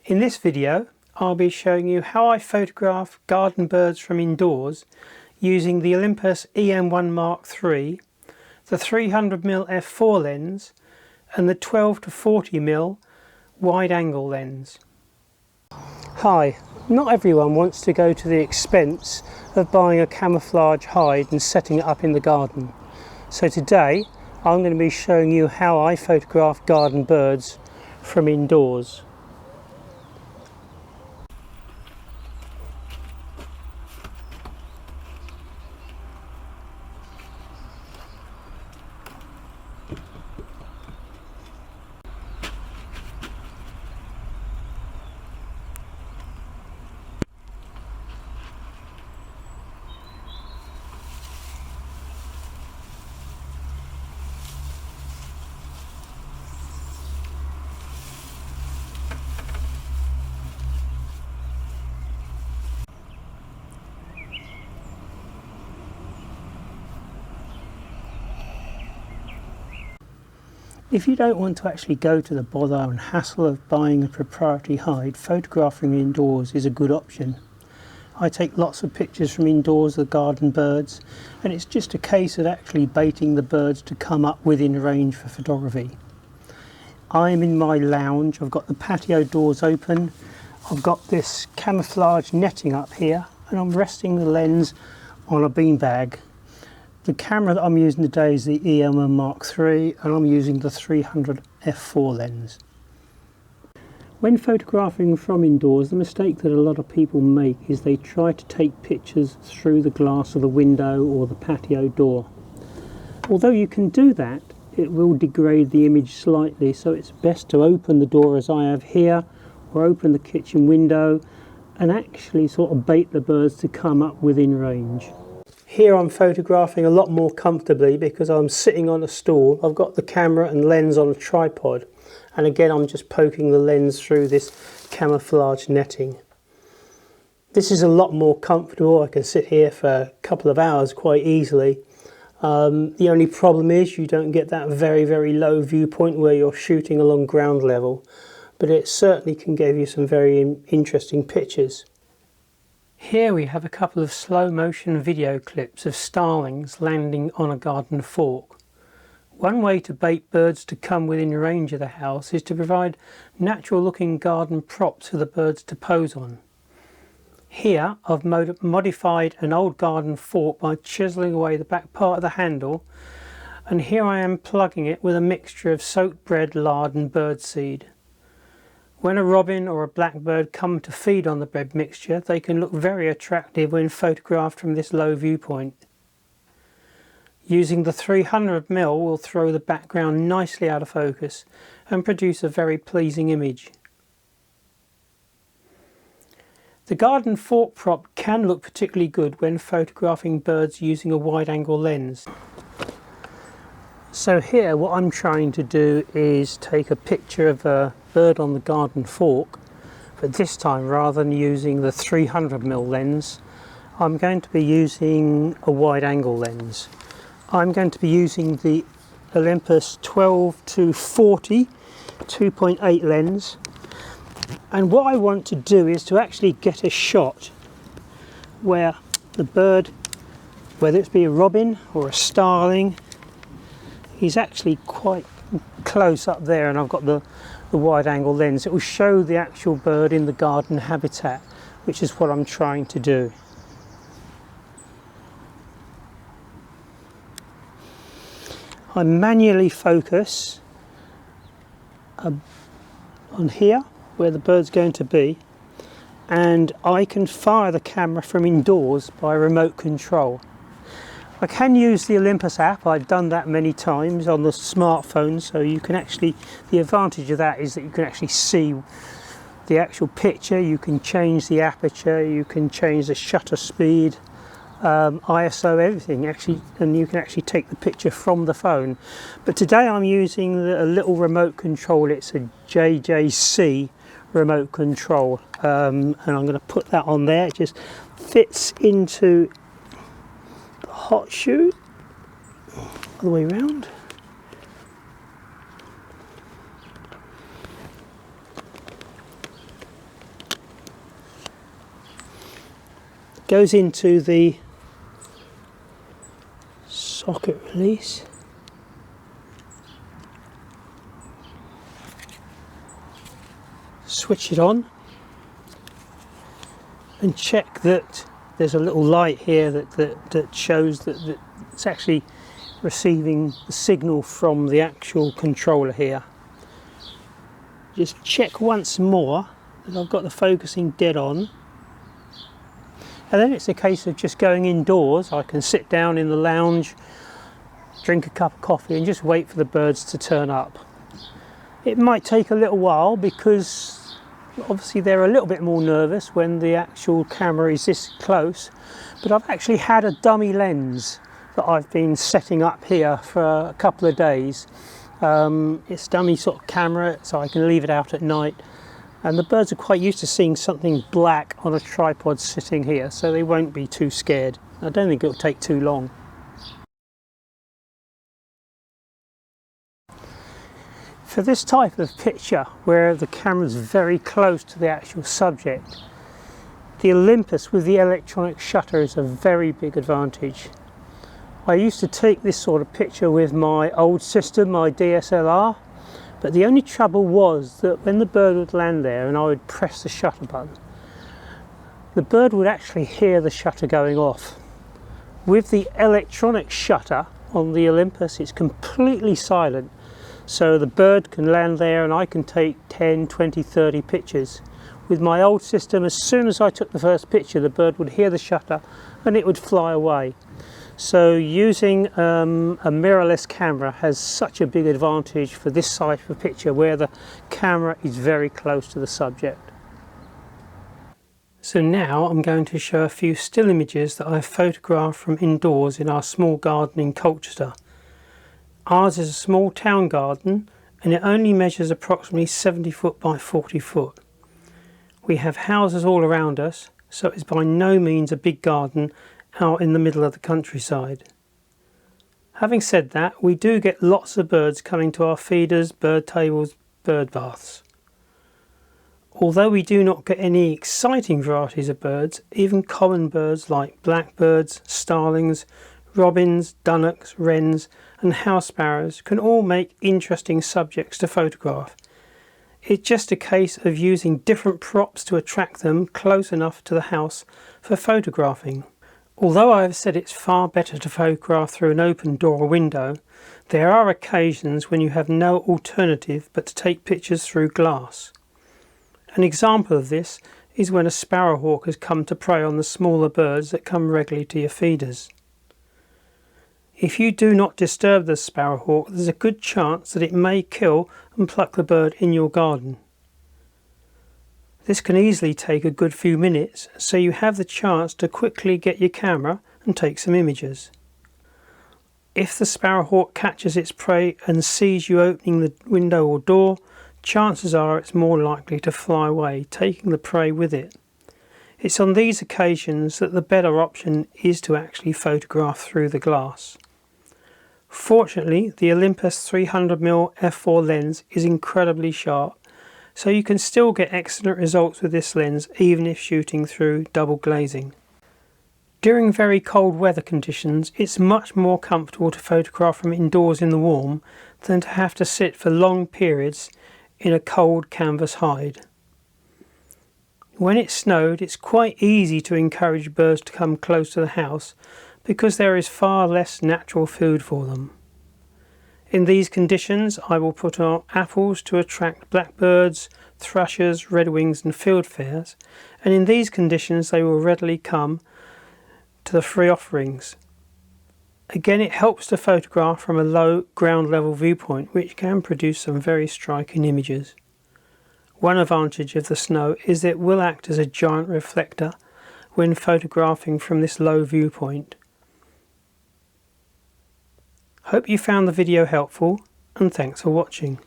In this video I'll be showing you how I photograph garden birds from indoors using the Olympus EM1 MkIII, the 300mm f4 lens and the 12 to 40mm wide angle lens. Hi, not everyone wants to go to the expense of buying a camouflage hide and setting it up in the garden. So today I'm going to be showing you how I photograph garden birds from indoors. If you don't want to actually go to the bother and hassle of buying a proprietary hide, photographing indoors is a good option. I take lots of pictures from indoors of garden birds, and it's just a case of actually baiting the birds to come up within range for photography. I'm in my lounge, I've got the patio doors open, I've got this camouflage netting up here, and I'm resting the lens on a beanbag. The camera that I'm using today is the EM1 MkIII, and I'm using the 300 f4 lens. When photographing from indoors, the mistake that a lot of people make is they try to take pictures through the glass of the window or the patio door. Although you can do that, it will degrade the image slightly, so it's best to open the door as I have here, or open the kitchen window and actually sort of bait the birds to come up within range. Here I'm photographing a lot more comfortably because I'm sitting on a stool. I've got the camera and lens on a tripod, and again I'm just poking the lens through this camouflage netting. This is a lot more comfortable. I can sit here for a couple of hours quite easily. The only problem is you don't get that very low viewpoint where you're shooting along ground level, but it certainly can give you some very interesting pictures. Here we have a couple of slow motion video clips of starlings landing on a garden fork. One way to bait birds to come within range of the house is to provide natural looking garden props for the birds to pose on. Here I've modified an old garden fork by chiselling away the back part of the handle, and here I am plugging it with a mixture of soaked bread, lard and birdseed. When a robin or a blackbird come to feed on the bread mixture, they can look very attractive when photographed from this low viewpoint. Using the 300mm will throw the background nicely out of focus and produce a very pleasing image. The garden fork prop can look particularly good when photographing birds using a wide angle lens. So here what I'm trying to do is take a picture of a bird on the garden fork, but this time rather than using the 300mm lens, I'm going to be using a wide angle lens. I'm going to be using the Olympus 12 to 40 2.8 lens, and what I want to do is to actually get a shot where the bird, whether it be a robin or a starling, he's actually quite close up there, and I've got the wide angle lens. It will show the actual bird in the garden habitat, which is what I'm trying to do. I manually focus on here where the bird's going to be, and I can fire the camera from indoors by remote control. I can use the Olympus app. I've done that many times on the smartphone, so you can actually, the advantage of that is that you can actually see the actual picture, you can change the aperture, you can change the shutter speed, ISO, everything actually, and you can actually take the picture from the phone. But today I'm using a little remote control. It's a JJC remote control, and I'm going to put that on there. It just fits into hot shoe all the way around. goes into the socket release. Switch it on and check that there's a little light here that shows that it's actually receiving the signal from the actual controller here. Just check once more that I've got the focusing dead on, and then it's a case of just going indoors. I can sit down in the lounge, drink a cup of coffee and just wait for the birds to turn up. It might take a little while because obviously they're a little bit more nervous when the actual camera is this close, but I've actually had a dummy lens that I've been setting up here for a couple of days. It's dummy sort of camera, so I can leave it out at night, and the birds are quite used to seeing something black on a tripod sitting here, so they won't be too scared. I don't think it'll take too long. For this type of picture where the camera's very close to the actual subject, the Olympus with the electronic shutter is a very big advantage. I used to take this sort of picture with my old system, my DSLR, but the only trouble was that when the bird would land there and I would press the shutter button, the bird would actually hear the shutter going off. With the electronic shutter on the Olympus, it's completely silent, so the bird can land there and I can take 10, 20, 30 pictures. With my old system, as soon as I took the first picture, the bird would hear the shutter and it would fly away. So using a mirrorless camera has such a big advantage for this type of picture where the camera is very close to the subject. So now I'm going to show a few still images that I've photographed from indoors in our small garden in Colchester. Ours is a small town garden and it only measures approximately 70 foot by 40 foot. We have houses all around us, so it's by no means a big garden out in the middle of the countryside. Having said that, we do get lots of birds coming to our feeders, bird tables, bird baths. Although we do not get any exciting varieties of birds, even common birds like blackbirds, starlings, robins, dunnocks, wrens and house sparrows can all make interesting subjects to photograph. It's just a case of using different props to attract them close enough to the house for photographing. Although I have said it's far better to photograph through an open door or window, there are occasions when you have no alternative but to take pictures through glass. An example of this is when a sparrowhawk has come to prey on the smaller birds that come regularly to your feeders. If you do not disturb the sparrowhawk, there's a good chance that it may kill and pluck the bird in your garden. This can easily take a good few minutes, so you have the chance to quickly get your camera and take some images. If the sparrowhawk catches its prey and sees you opening the window or door, chances are it's more likely to fly away, taking the prey with it. It's on these occasions that the better option is to actually photograph through the glass. Fortunately, the Olympus 300mm f4 lens is incredibly sharp, so you can still get excellent results with this lens even if shooting through double glazing. During very cold weather conditions, it's much more comfortable to photograph from indoors in the warm than to have to sit for long periods in a cold canvas hide. When it snowed, it's quite easy to encourage birds to come close to the house because there is far less natural food for them. In these conditions, I will put out apples to attract blackbirds, thrushes, redwings and fieldfares, and in these conditions they will readily come to the free offerings. Again, it helps to photograph from a low ground level viewpoint, which can produce some very striking images. One advantage of the snow is that it will act as a giant reflector when photographing from this low viewpoint. Hope you found the video helpful, and thanks for watching.